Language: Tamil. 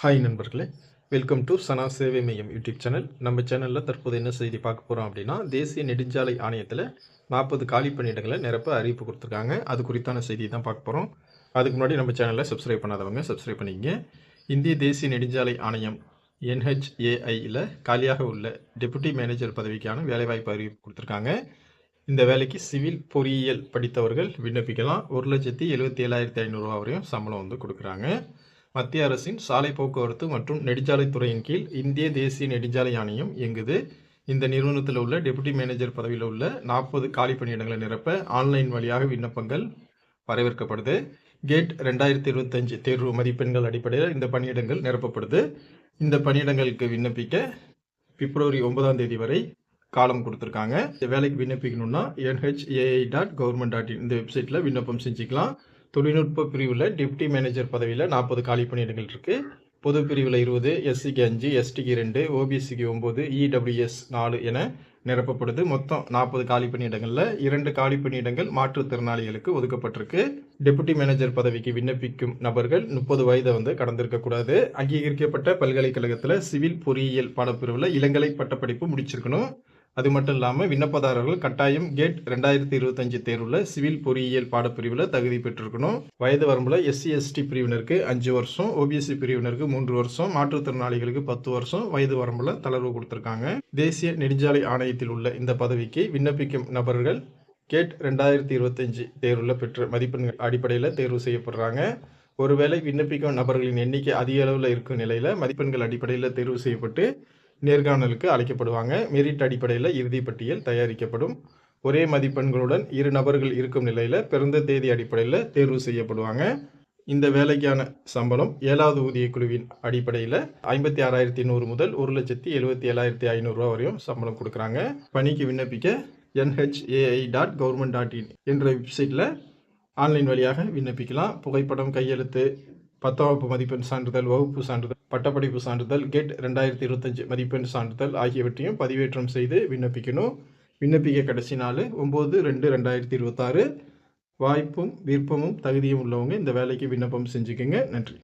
ஹாய் நண்பர்களே, வெல்கம் டு சனா சேவை மையம் யூடியூப் சேனல். நம்ம சேனலில் தற்போது என்ன செய்தி பார்க்க போகிறோம் அப்படின்னா, தேசிய நெடுஞ்சாலை ஆணையத்தில் 40 காலி பணியிடங்களை நிரப்ப அறிவிப்பு கொடுத்துருக்காங்க. அது குறித்தான செய்தி தான் பார்க்க போகிறோம். அதுக்கு முன்னாடி நம்ம சேனலில் சப்ஸ்கிரைப் பண்ணாதவங்க சப்ஸ்கிரைப் பண்ணிக்கங்க. இந்திய தேசிய நெடுஞ்சாலை ஆணையம் NHAIயில் காலியாக உள்ள டெபுட்டி மேனேஜர் பதவிக்கான வேலைவாய்ப்பு அறிவிப்பு கொடுத்துருக்காங்க. இந்த வேலைக்கு சிவில் பொறியியல் படித்தவர்கள் விண்ணப்பிக்கலாம். 1,77,500 வரையும் சம்பளம் கொடுக்குறாங்க. மத்திய அரசின் சாலை போக்குவரத்து மற்றும் நெடுஞ்சாலைத்துறையின் கீழ் இந்திய தேசிய நெடுஞ்சாலை ஆணையம் இயங்குது. இந்த நிறுவனத்தில் உள்ள டெபுட்டி மேனேஜர் பதவியில் உள்ள 40 காலி பணியிடங்களை நிரப்ப ஆன்லைன் வழியாக விண்ணப்பங்கள் வரவேற்கப்படுது. கேட் 2025 தேர்வு மதிப்பெண்கள் அடிப்படையில் இந்த பணியிடங்கள் நிரப்பப்படுது. இந்த பணியிடங்களுக்கு விண்ணப்பிக்க பிப்ரவரி 9ஆம் தேதி வரை காலம் கொடுத்துருக்காங்க. இந்த வேலைக்கு விண்ணப்பிக்கணும்னா NHAI.government.in இந்த வெப்சைட்டில் விண்ணப்பம் செஞ்சுக்கலாம். தொழில்நுட்ப பிரிவில் டெப்டி மேனேஜர் பதவியில் 40 காலி பணியிடங்கள் இருக்குது. பொது பிரிவில் 20, SCக்கு 5, STக்கு 2, OBCக்கு 9, EWS 4 என நிரப்பப்படுது. மொத்தம் 40 காலி பணியிடங்களில் 2 காலி பணியிடங்கள் மாற்றுத்திறனாளிகளுக்கு ஒதுக்கப்பட்டிருக்கு. டெபுட்டி மேனேஜர் பதவிக்கு விண்ணப்பிக்கும் நபர்கள் 30 வயதை கடந்திருக்கக்கூடாது. அங்கீகரிக்கப்பட்ட பல்கலைக்கழகத்தில் சிவில் பொறியியல் பாடப்பிரிவில் இளங்கலை பட்டப்படிப்பு முடிச்சிருக்கணும். அது மட்டும் இல்லாமல் விண்ணப்பதாரர்கள் கட்டாயம் கேட் 2025 தேர்வில் சிவில் பொறியியல் பாடப்பிரிவில் தகுதி பெற்றிருக்கணும். வயது வரம்பில் SC ST பிரிவினருக்கு 5 வருஷம், OBC பிரிவினருக்கு 3 வருஷம், மாற்றுத்திறனாளிகளுக்கு 10 வருஷம் வயது வரம்பில் தளர்வு கொடுத்துருக்காங்க. தேசிய நெடுஞ்சாலை ஆணையத்தில் உள்ள இந்த பதவிக்கு விண்ணப்பிக்கும் நபர்கள் கேட் 2025 தேர்வில் பெற்ற மதிப்பெண்கள் அடிப்படையில் தேர்வு செய்யப்படுறாங்க. ஒருவேளை விண்ணப்பிக்கும் நபர்களின் எண்ணிக்கை அதிக அளவில் இருக்கும் நிலையில் மதிப்பெண்கள் அடிப்படையில் தேர்வு செய்யப்பட்டு நேர்காணலுக்கு அழைக்கப்படுவாங்க. மெரிட் அடிப்படையில் இறுதி பட்டியல் தயாரிக்கப்படும். ஒரே மதிப்பெண்களுடன் 2 நபர்கள் இருக்கும் நிலையில் பிறந்த தேதி அடிப்படையில் தேர்வு செய்யப்படுவாங்க. இந்த வேலைக்கான சம்பளம் 7வது ஊதிய குழுவின் அடிப்படையில் 56,100 முதல் 1,77,500 வரையும் சம்பளம் கொடுக்குறாங்க. பணிக்கு விண்ணப்பிக்க NHAI.government.in என்ற வெப்சைட்டில் ஆன்லைன் வழியாக விண்ணப்பிக்கலாம். புகைப்படம், கையெழுத்து, 10ஆம் வகுப்பு மதிப்பெண் சான்றிதழ், வகுப்பு சான்றிதழ், பட்டப்படிப்பு சான்றிதழ், கேட் 2025 மதிப்பெண் சான்றிதழ் ஆகியவற்றையும் பதிவேற்றம் செய்து விண்ணப்பிக்கணும். விண்ணப்பிக்க கடைசி நாள் 9/2/2026. வாய்ப்பும் விருப்பமும் தகுதியும் உள்ளவங்க இந்த வேலைக்கு விண்ணப்பம் செஞ்சுக்கோங்க. நன்றி.